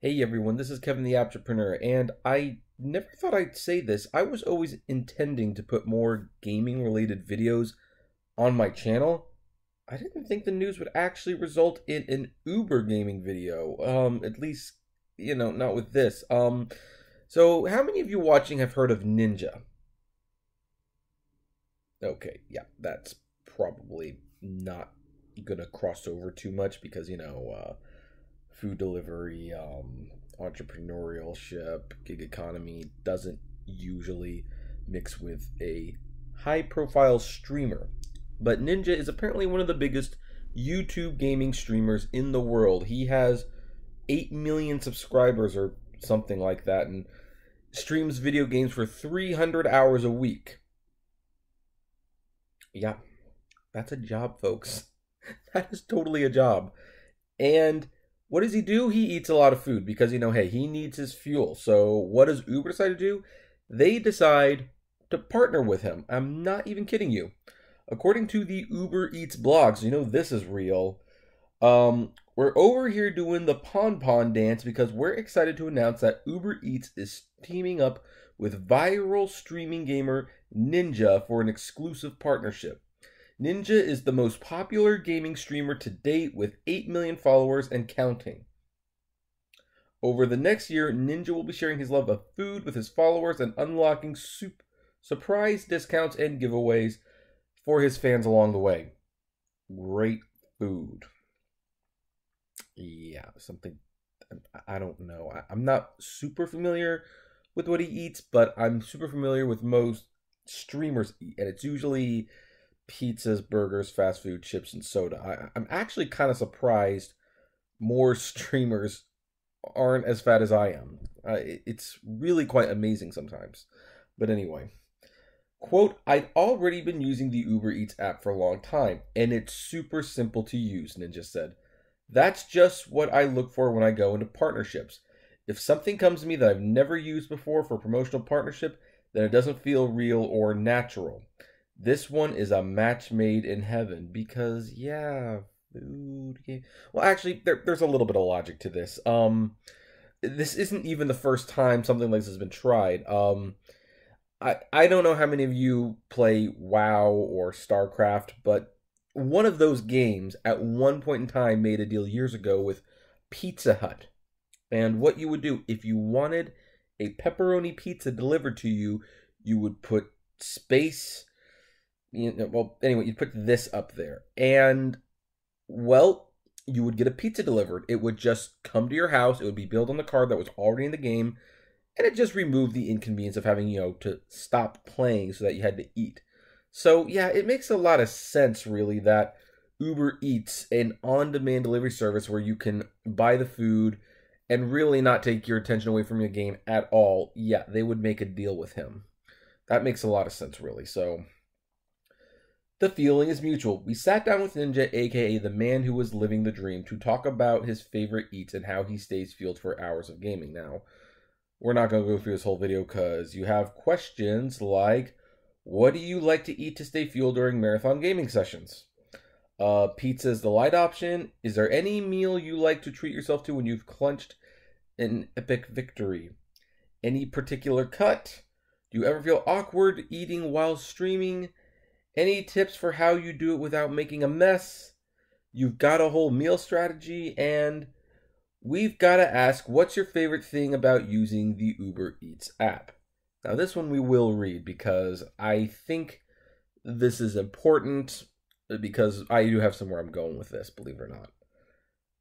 Hey everyone, this is Kevin the Apptrepreneur, and I never thought I'd say this. I was always intending to put more gaming related videos on my channel. I didn't think the news would actually result in an Uber gaming video. At least, not with this. So how many of you watching have heard of Ninja? Okay, yeah, that's probably not gonna cross over too much because, food delivery, entrepreneurship, gig economy doesn't usually mix with a high profile streamer. But Ninja is apparently one of the biggest YouTube gaming streamers in the world. He has 8 million subscribers or something like that and streams video games for 300 hours a week. Yeah, that's a job, folks. That is totally a job. And what does he do? He eats a lot of food because, hey, he needs his fuel. So what does Uber decide to do? They decide to partner with him. I'm not even kidding you. According to the UberEATS blogs, this is real. We're over here doing the pon dance because we're excited to announce that UberEATS is teaming up with viral streaming gamer Ninja for an exclusive partnership. Ninja is the most popular gaming streamer to date with 8 million followers and counting. Over the next year, Ninja will be sharing his love of food with his followers and unlocking surprise discounts and giveaways for his fans along the way. Great food. Yeah, something, I don't know. I'm not super familiar with what he eats, but I'm super familiar with most streamers eat, and it's usually pizzas, burgers, fast food, chips, and soda. I'm actually kind of surprised more streamers aren't as fat as I am. It's really quite amazing sometimes. But anyway, quote, I'd already been using the UberEATS app for a long time, and it's super simple to use, Ninja said. That's just what I look for when I go into partnerships. If something comes to me that I've never used before for a promotional partnership, then it doesn't feel real or natural. This one is a match made in heaven because, yeah, food game. Well, actually, there's a little bit of logic to this. This isn't even the first time something like this has been tried. I don't know how many of you play WoW or StarCraft, but one of those games at one point in time made a deal years ago with Pizza Hut. And what you would do if you wanted a pepperoni pizza delivered to you, you would put space. You'd put this up there. And, well, you would get a pizza delivered. It would just come to your house. It would be billed on the card that was already in the game. And it just removed the inconvenience of having, to stop playing so that you had to eat. So, yeah, it makes a lot of sense, really, that UberEATS, an on-demand delivery service where you can buy the food and really not take your attention away from your game at all, yeah, they would make a deal with him. That makes a lot of sense, really. So, the feeling is mutual. We sat down with Ninja, aka the man who was living the dream, to talk about his favorite eats and how he stays fueled for hours of gaming. Now, we're not going to go through this whole video because you have questions like, what do you like to eat to stay fueled during marathon gaming sessions? Pizza is the light option. Is there any meal you like to treat yourself to when you've clutched an epic victory? Any particular cut? Do you ever feel awkward eating while streaming? Any tips for how you do it without making a mess? You've got a whole meal strategy, and we've got to ask, what's your favorite thing about using the UberEATS app? Now, this one we will read because I think this is important because I do have somewhere I'm going with this, believe it or not.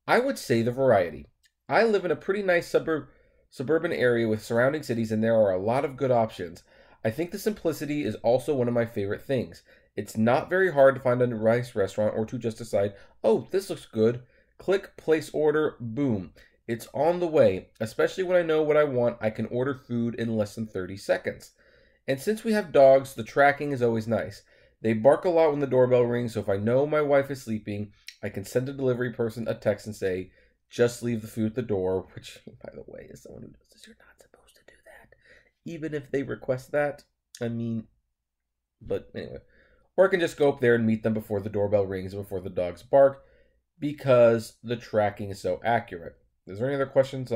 I would say the variety. I live in a pretty nice suburban area with surrounding cities, and there are a lot of good options. I think the simplicity is also one of my favorite things. It's not very hard to find a nice restaurant or to just decide, oh, this looks good. Click, place order, boom. It's on the way. Especially when I know what I want, I can order food in less than 30 seconds. And since we have dogs, the tracking is always nice. They bark a lot when the doorbell rings, so if I know my wife is sleeping, I can send a delivery person a text and say, just leave the food at the door, which, by the way, is someone who does this. You're not supposed to do that. Even if they request that. But anyway. Or I can just go up there and meet them before the doorbell rings and before the dogs bark because the tracking is so accurate. Is there any other questions?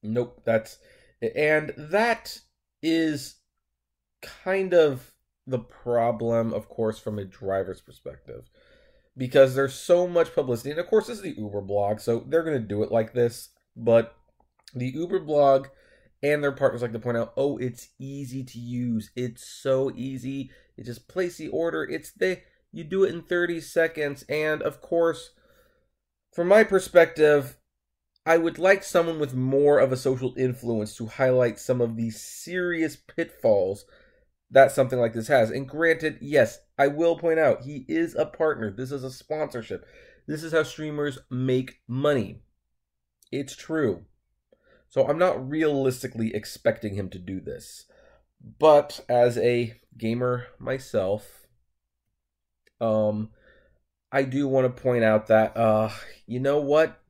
Nope. And that is kind of the problem, of course, from a driver's perspective, because there's so much publicity. And of course, this is the Uber blog, so they're going to do it like this. But the Uber blog and their partners like to point out, oh, it's easy to use. It's so easy. You just place the order. You do it in 30 seconds. And of course, from my perspective, I would like someone with more of a social influence to highlight some of the serious pitfalls that something like this has. And granted, yes, I will point out, he is a partner. This is a sponsorship. This is how streamers make money. It's true. So I'm not realistically expecting him to do this. But as a gamer myself, I do want to point out that, you know what?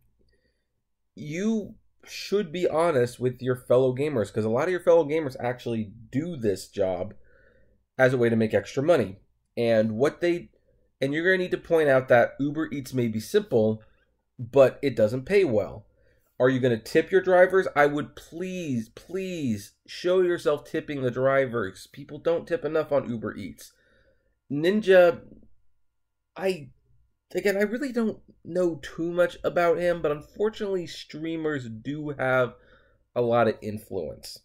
You should be honest with your fellow gamers, because a lot of your fellow gamers actually do this job as a way to make extra money. And you're going to need to point out that UberEATS may be simple, but it doesn't pay well. Are you going to tip your drivers? I would please show yourself tipping the drivers. People don't tip enough on UberEATS. Ninja, I really don't know too much about him, but unfortunately streamers do have a lot of influence.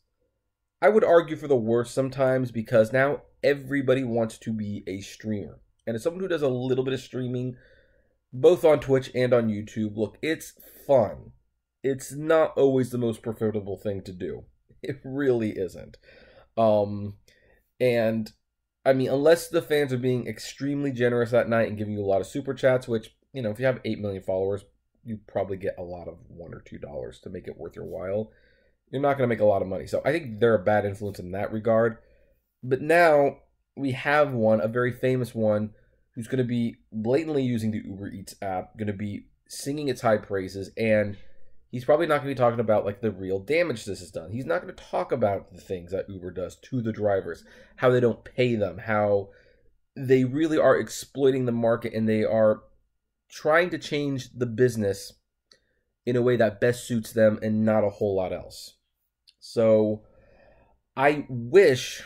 I would argue for the worst sometimes, because now everybody wants to be a streamer. And as someone who does a little bit of streaming, both on Twitch and on YouTube, look, it's fun. It's not always the most profitable thing to do. It really isn't. And I mean, unless the fans are being extremely generous that night and giving you a lot of super chats, which, you know, if you have 8 million followers, you probably get a lot of $1 or $2 to make it worth your while. You're not going to make a lot of money. So I think they're a bad influence in that regard. But now we have one, a very famous one, who's going to be blatantly using the UberEATS app, going to be singing its high praises, and he's probably not going to be talking about like the real damage this has done. He's not going to talk about the things that Uber does to the drivers, how they don't pay them, how they really are exploiting the market, and they are trying to change the business in a way that best suits them and not a whole lot else. So I wish,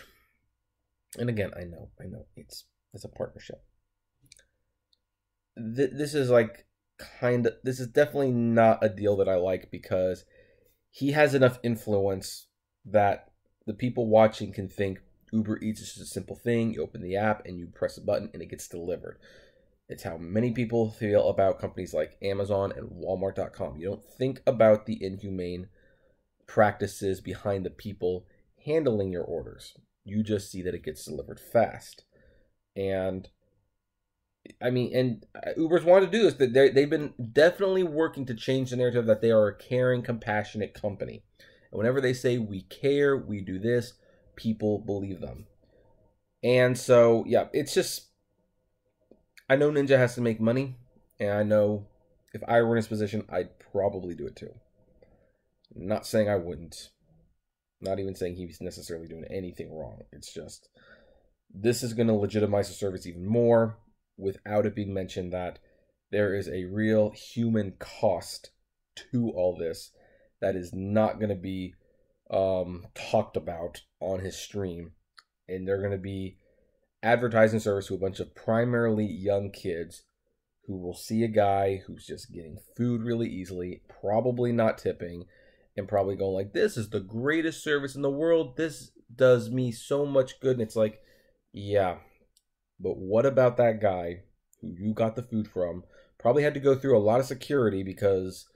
and again, I know it's a partnership. This is like this is definitely not a deal that I like, because he has enough influence that the people watching can think UberEATS is just a simple thing. You open the app and you press a button and it gets delivered. It's how many people feel about companies like Amazon and Walmart.com. You don't think about the inhumane practices behind the people handling your orders. You just see that it gets delivered fast. And I mean, and Uber's wanted to do this. That they've been definitely working to change the narrative that they are a caring, compassionate company. And whenever they say we care, we do this, people believe them. And so, yeah, it's just, I know Ninja has to make money, and I know if I were in his position, I'd probably do it too. Not saying I wouldn't. Not even saying he's necessarily doing anything wrong. It's just, this is going to legitimize the service even more, without it being mentioned that there is a real human cost to all this that is not going to be talked about on his stream. And they're going to be advertising service to a bunch of primarily young kids who will see a guy who's just getting food really easily, probably not tipping, and probably going like, this is the greatest service in the world. This does me so much good. And it's like, yeah, but what about that guy who you got the food from? Probably had to go through a lot of security, because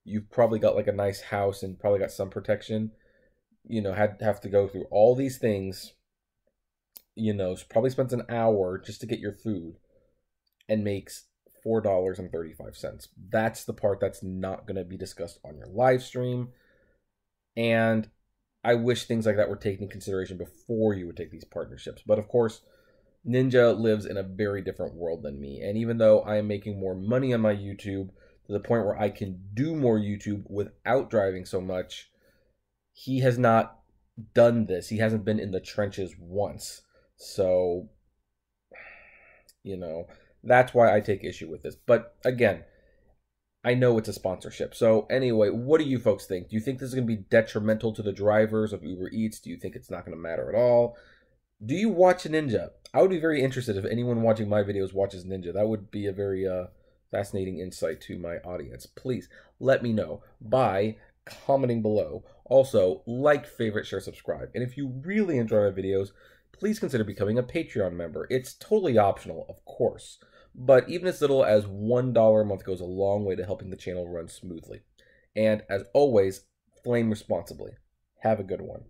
you've probably got like a nice house and probably got some protection. You know, have to go through all these things. You know, probably spends an hour just to get your food and makes $4.35. That's the part that's not going to be discussed on your live stream. And I wish things like that were taken into consideration before you would take these partnerships. But of course, Ninja lives in a very different world than me. And even though I am making more money on my YouTube, to the point where I can do more YouTube without driving so much, he has not done this. He hasn't been in the trenches once. So, you know, that's why I take issue with this. But again, I know it's a sponsorship. So anyway, what do you folks think? Do you think this is going to be detrimental to the drivers of Uber Eats? Do you think it's not going to matter at all? Do you watch Ninja? I would be very interested if anyone watching my videos watches Ninja. That would be a very fascinating insight to my audience. Please let me know by commenting below. Also, like, favorite, share, subscribe. And if you really enjoy my videos, please consider becoming a Patreon member. It's totally optional, of course. But even as little as $1 a month goes a long way to helping the channel run smoothly. And as always, flame responsibly. Have a good one.